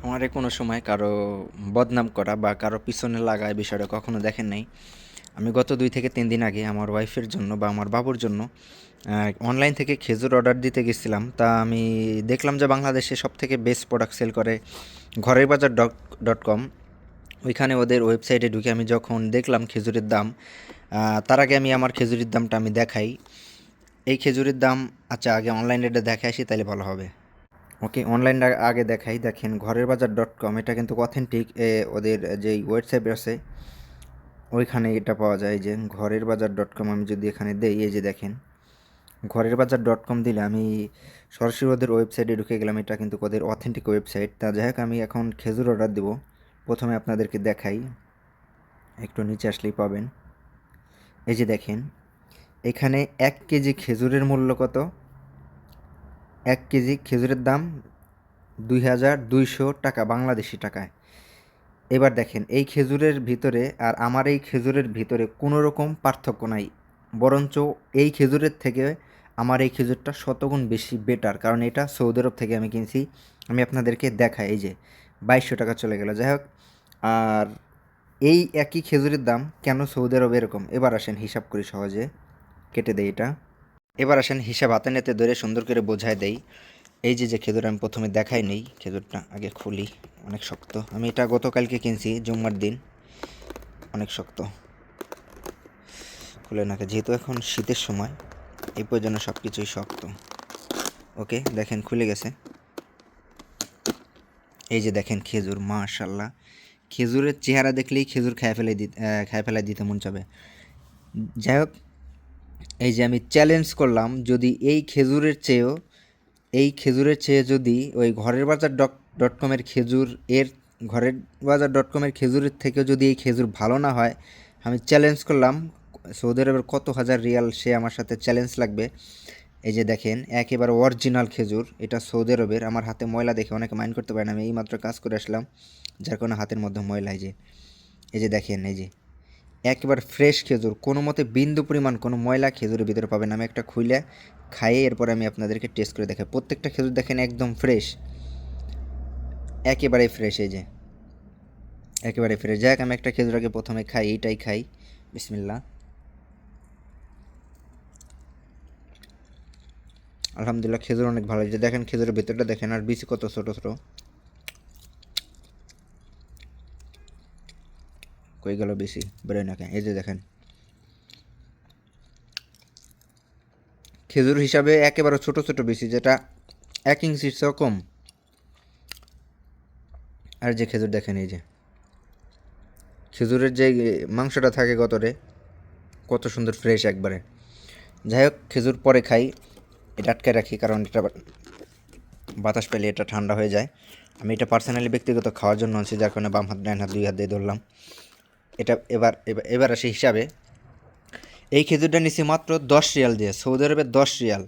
আমারে কোনো সময় কারো বদনাম করা বা কারো পিছনে লাগা এই বিষয়টা কখনো দেখেন নাই। আমি গত ২ থেকে ৩ দিন আগে আমার ওয়াইফের জন্য বা আমার বাবুর জন্য অনলাইন থেকে খেজুর অর্ডার দিতে গেছিলাম। তা আমি দেখলাম যে বাংলাদেশে সবথেকে বেস্ট প্রোডাক্ট সেল করে ঘরের বাজার ডট কম। ওইখানে ওদের ওয়েবসাইটে ঢুকে আমি যখন দেখলাম খেজুরের দাম, তার আগে আমি আমার খেজুরের দামটা আমি দেখাই। এই খেজুরের দাম আচ্ছা আগে অনলাইন রেটে দেখে আসি তাইলে ভালো হবে। ওকে, অনলাইনটা আগে দেখাই। দেখেন ঘরের বাজার ডট কম, এটা কিন্তু অথেন্টিক। ওদের যেই ওয়েবসাইট আছে ওইখানে এটা পাওয়া যায়। যে ঘরের বাজার ডট কম আমি যদি এখানে দেই, এই যে দেখেন ঘরের বাজার ডট কম দিলে আমি সরাসরি ওদের ওয়েবসাইটে ঢুকে গেলাম। এটা কিন্তু ওদের অথেন্টিক ওয়েবসাইট। তা যাই হোক, আমি এখন খেজুর অর্ডার দেব। প্রথমে আপনাদেরকে দেখাই, একটু নিচে আসলেই পাবেন। এই যে দেখেন এখানে 1 কেজি খেজুরের মূল্য কত। 1 কেজি খেজুরের দাম 2200 টাকা বাংলাদেশি টাকায়। এবার দেখেন এই খেজুরের ভিতরে আর আমার এই খেজুরের ভিতরে কোনো রকম পার্থক্য নাই, বরঞ্চ এই খেজুরের থেকে আমার এই খেজুরটা শতগুণ বেশি বেটার, কারণ এটা সৌদি আরব থেকে আমি কিনছি। আমি আপনাদেরকে দেখাই, এই যে 2200 টাকা চলে গেল। যাই হোক, আর এই একই খেজুরের দাম কেন সৌদি আরব এরকম, এবার আসেন হিসাব করি, সহজে কেটে দেই এটা। এবার আসেন হিসাব হাতে নিতে ধরে সুন্দর করে বোঝায় দেই। এই যে খেজুর আমি প্রথমে দেখাই নেই, খেজুরটা আগে খুলি। অনেক শক্ত, আমি এটা গতকালকে কিনছি জুম্মার দিন। অনেক শক্ত, খুলে নাকে, যেহেতু এখন শীতের সময় এই প্রয়োজনে সব কিছুই শক্ত। ওকে, দেখেন খুলে গেছে। এই যে দেখেন খেজুর, মাশাল্লাহ। খেজুরের চেহারা দেখলেই খেজুর খায় ফেলে দিতে মন চাবে। যাই হোক, এই যে আমি চ্যালেঞ্জ করলাম, যদি এই খেজুরের চেয়ে যদি ওই ঘরের বাজার ডট কমের খেজুর এর ঘরের বাজার ডট কমের খেজুরের থেকেও যদি এই খেজুর ভালো না হয়, আমি চ্যালেঞ্জ করলাম সৌদি আরবের কত হাজার রিয়াল সে আমার সাথে চ্যালেঞ্জ লাগবে। এই যে দেখেন একেবারে অরিজিনাল খেজুর, এটা সৌদি আরবের। আমার হাতে ময়লা দেখে অনেকে মাইন্ড করতে পারেন, আমি এইমাত্র কাজ করে আসলাম, যার কারণে হাতের মধ্যে ময়লা। এই যে দেখেন, এই যে একেবারে ফ্রেশ খেজুর, কোনো মতে বিন্দু পরিমাণ কোনো ময়লা খেজুরের ভিতরে পাবেন। আমি একটা খুলে খাইয়ে এরপরে আমি আপনাদেরকে টেস্ট করে দেখাই। প্রত্যেকটা খেজুর দেখেন একদম ফ্রেশ, একেবারে ফ্রেশ। এই যে একেবারে ফ্রেশ। যাক, আমি একটা খেজুর আগে প্রথমে খাই, এইটাই খাই। বিসমিল্লাহ। আলহামদুলিল্লাহ, খেজুর অনেক ভালো। যে দেখেন খেজুরের ভিতরটা দেখেন, আর বিচি কত ছোট ছোট। কই গেল বেশি, বেরোয় না কেন? এই যে দেখেন খেজুর হিসাবে একেবারে ছোট ছোট বিচি, যেটা 1 ইঞ্চির চেয়েও কম। আর যে খেজুর দেখেন, এই যে খেজুরের যে মাংসটা থাকে গতরে, কত সুন্দর ফ্রেশ একবারে। যাই হোক, খেজুর পরে খাই, এটা আটকে রাখি, কারণ এটা বাতাস পেলে এটা ঠান্ডা হয়ে যায়। আমি এটা পার্সোনালি ব্যক্তিগত খাওয়ার জন্য আনছি, যার কারণে বাম হাত ডান হাত 2 হাত দিয়ে ধরলাম এটা। এবার আসে হিসাবে। এই খেজুরটা নিচ্ছি মাত্র 10 রিয়াল দিয়ে, সৌদি আরবের 10 রিয়াল।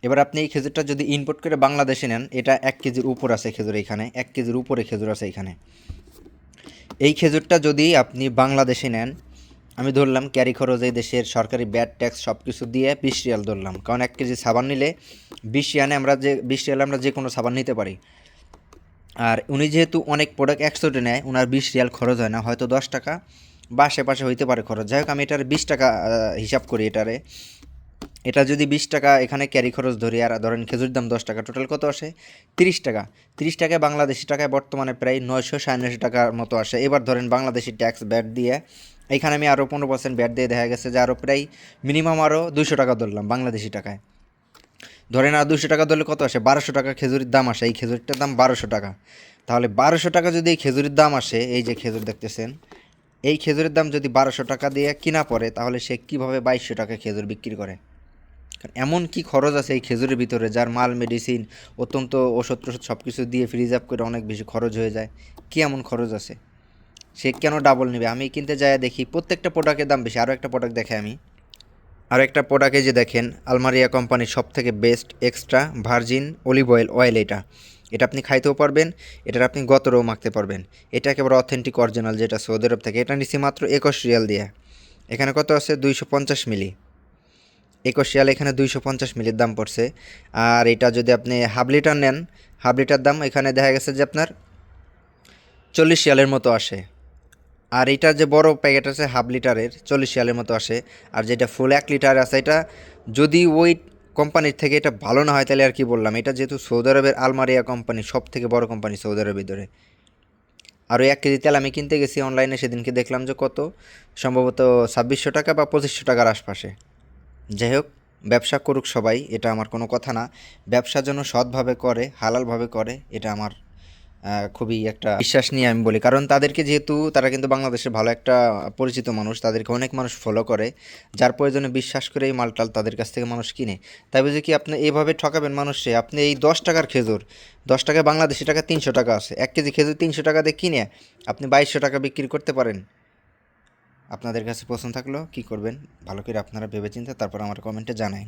এবার আপনি এই খেজুরটা যদি ইম্পোর্ট করে বাংলাদেশে নেন, এটা 1 কেজির উপর আছে খেজুর, এখানে 1 কেজির উপরে খেজুর আছে এখানে। এই খেজুরটা যদি আপনি বাংলাদেশে নেন, আমি ধরলাম ক্যারি খরচ, এই দেশের সরকারি ব্যাট ট্যাক্স সব কিছু দিয়ে 20 রিয়াল ধরলাম, কারণ 1 কেজি সাবান নিলে 20 রিয়ালে আমরা যে কোনো সাবান নিতে পারি। আর উনি যেহেতু অনেক প্রোডাক্ট একসাথে নেয়, ওনার 20 রিয়াল খরচ হয় না, হয়তো 10 টাকা বা আশেপাশে হইতে পারে খরচ। যাই হোক, আমি এটার 20 টাকা হিসাব করি এটারে। এটা যদি 20 টাকা এখানে ক্যারি খরচ ধরি, আর ধরেন খেজুর দাম 10 টাকা, টোটাল কত আসে? 30 টাকা। 30 টাকায় বাংলাদেশি টাকায় বর্তমানে প্রায় 900 950 টাকার মতো আসে। এবার ধরেন বাংলাদেশি ট্যাক্স ব্যাট দিয়ে, এখানে আমি আরও 15% ব্যাট দিয়ে দেখা গেছে যে আরও প্রায় মিনিমাম আরও 200 টাকা ধরলাম বাংলাদেশি টাকায়। ধরেন আর 200 টাকা ধরলে কত আসে? 1200 টাকা খেজুরির দাম আসে। এই খেজুরটার দাম 1200 টাকা। তাহলে 1200 টাকা যদি এই খেজুরের দাম আসে, এই যে খেজুর দেখতেছেন, এই খেজুরের দাম যদি 1200 টাকা দিয়ে কিনা পড়ে, তাহলে সে কীভাবে 2200 টাকা খেজুর বিক্রি করে? কারণ এমন কি খরচ আছে এই খেজুরের ভিতরে, যার মাল মেডিসিন অত্যন্ত ওষুধ টষুধ সব কিছু দিয়ে ফ্রিজ আপ করে অনেক বেশি খরচ হয়ে যায়। কি এমন খরচ আছে? সে কেন ডাবল নেবে? আমি কিনতে যাই দেখি প্রত্যেকটা প্রোডাক্টের দাম বেশি। আরও একটা প্রোডাক্ট দেখে আমি, আরও একটা প্রোডাক্টে যে দেখেন আলমারিয়া কোম্পানির সব থেকে best extra virgin olive oil. এটা এটা আপনি খাইতেও পারবেন, এটার আপনি গতরেও মাখতে পারবেন। এটা একেবারে অথেন্টিক অরিজিনাল, যেটা সৌদি আরব থেকে। এটা নিচ্ছি মাত্র 21 রিয়াল দিয়ে। এখানে কত আছে? 250 মিলি। 21 রিয়াল, এখানে 250 মিলির দাম পড়ছে। আর এটা যদি আপনি হাফ লিটার নেন, হাফ লিটার দাম এখানে দেখা গেছে যে আপনার 40 রিয়ালের মতো আসে। আর এইটার যে বড় প্যাকেট আছে হাফ লিটারের 40 রিয়ালের মতো আসে। আর যেটা ফুল 1 লিটার আছে এটা যদি ওই কোম্পানির থেকে এটা ভালো না হয় তাহলে আর কি বললাম। এটা যেহেতু সৌদি আরবের আলমারিয়া কোম্পানি, সব থেকে বড় কোম্পানি সৌদি আরবের ভিতরে। আর ওই 1 কেজি তেল আমি কিনতে গেছি অনলাইনে, সেদিনকে দেখলাম যে কত, সম্ভবত 2600 টাকা বা 2500 টাকার আশপাশে। যাই হোক, ব্যবসা করুক সবাই, এটা আমার কোনো কথা না। ব্যবসা যেন সৎভাবে করে, হালালভাবে করে, এটা আমার খুবই একটা বিশ্বাস নিয়ে আমি বলি। কারণ তাদেরকে, যেহেতু তারা কিন্তু বাংলাদেশের ভালো একটা পরিচিত মানুষ, তাদেরকে অনেক মানুষ ফলো করে, যার প্রয়োজনে বিশ্বাস করে এই মালটাল তাদের কাছ থেকে মানুষ কিনে। তাই বুঝে কি আপনি এইভাবে ঠকাবেন মানুষে? আপনি এই 10 টাকার খেজুর, 10 টাকায় বাংলাদেশি টাকা 300 টাকা আছে, 1 কেজি খেজুর 300 টাকা দিয়ে কিনে আপনি 2200 টাকা বিক্রি করতে পারেন। আপনাদের কাছে পছন্দ থাকলো কী করবেন ভালো করে আপনারা ভেবেচিন্তে তারপর আমার কমেন্টে জানাই।